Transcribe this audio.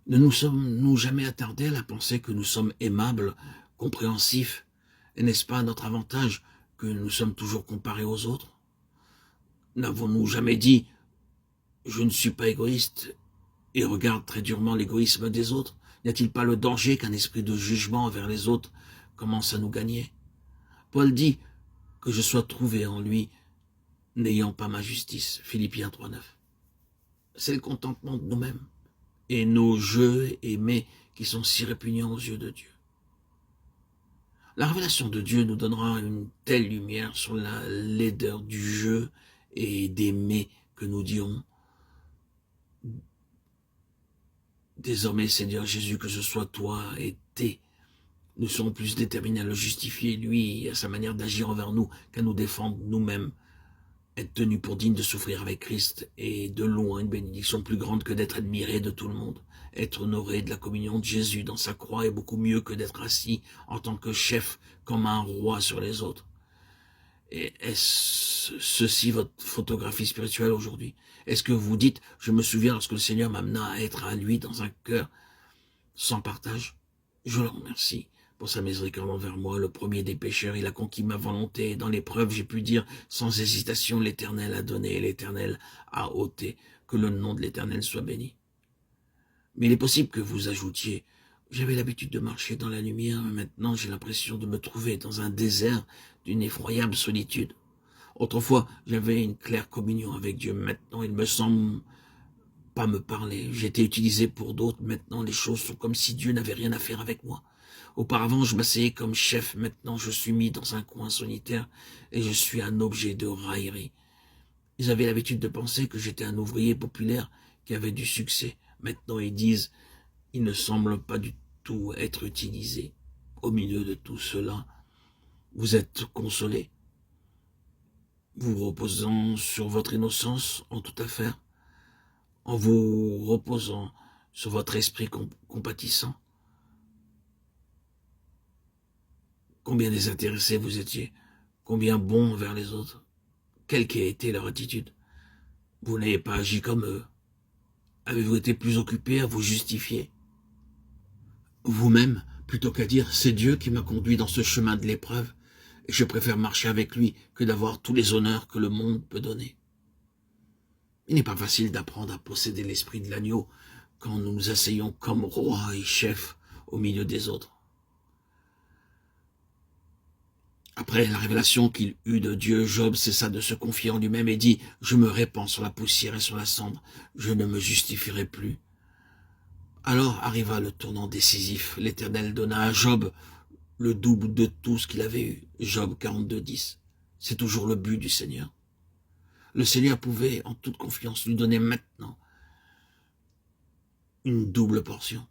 Ne nous sommes-nous jamais attardés à la pensée que nous sommes aimables, compréhensifs, et n'est-ce pas à notre avantage que nous sommes toujours comparés aux autres? N'avons-nous jamais dit « je ne suis pas égoïste » et regarde très durement l'égoïsme des autres? N'y a-t-il pas le danger qu'un esprit de jugement envers les autres commence à nous gagner? Paul dit que je sois trouvé en lui, n'ayant pas ma justice. Philippiens 3,9. C'est le contentement de nous-mêmes et nos jeux aimés qui sont si répugnants aux yeux de Dieu. La révélation de Dieu nous donnera une telle lumière sur la laideur du jeu et des mets que nous dirons. Désormais, Seigneur Jésus, que ce soit toi et tes, nous serons plus déterminés à le justifier, lui, et à sa manière d'agir envers nous, qu'à nous défendre nous-mêmes. Être tenu pour digne de souffrir avec Christ est de loin une bénédiction plus grande que d'être admiré de tout le monde. Être honoré de la communion de Jésus dans sa croix est beaucoup mieux que d'être assis en tant que chef comme un roi sur les autres. Et est-ce ceci votre photographie spirituelle aujourd'hui? Est-ce que vous dites, je me souviens lorsque le Seigneur m'amena à être à lui dans un cœur sans partage? Je le remercie pour sa miséricorde envers moi, le premier des pécheurs. Il a conquis ma volonté. Dans l'épreuve, j'ai pu dire sans hésitation, l'Éternel a donné et l'Éternel a ôté. Que le nom de l'Éternel soit béni. Mais il est possible que vous ajoutiez, j'avais l'habitude de marcher dans la lumière, mais maintenant j'ai l'impression de me trouver dans un désert d'une effroyable solitude. Autrefois, j'avais une claire communion avec Dieu. Maintenant, il me semble pas me parler. J'ai été utilisé pour d'autres. Maintenant, les choses sont comme si Dieu n'avait rien à faire avec moi. Auparavant, je m'asseyais comme chef. Maintenant, je suis mis dans un coin solitaire et je suis un objet de raillerie. Ils avaient l'habitude de penser que j'étais un ouvrier populaire qui avait du succès. Maintenant, ils disent, il ne semble pas du tout être utilisé. Au milieu de tout cela, vous êtes consolé, vous reposant sur votre innocence en toute affaire, en vous reposant sur votre esprit compatissant. Combien désintéressés vous étiez, combien bons envers les autres, quelle qu'ait été leur attitude. Vous n'avez pas agi comme eux. Avez-vous été plus occupé à vous justifier vous-même, plutôt qu'à dire « c'est Dieu qui m'a conduit dans ce chemin de l'épreuve, et je préfère marcher avec lui que d'avoir tous les honneurs que le monde peut donner ». Il n'est pas facile d'apprendre à posséder l'esprit de l'agneau quand nous nous asseyons comme roi et chef au milieu des autres. Après la révélation qu'il eut de Dieu, Job cessa de se confier en lui-même et dit « Je me répands sur la poussière et sur la cendre, je ne me justifierai plus ». Alors arriva le tournant décisif. L'Éternel donna à Job le double de tout ce qu'il avait eu. Job 42,10. C'est toujours le but du Seigneur. Le Seigneur pouvait, en toute confiance, lui donner maintenant une double portion.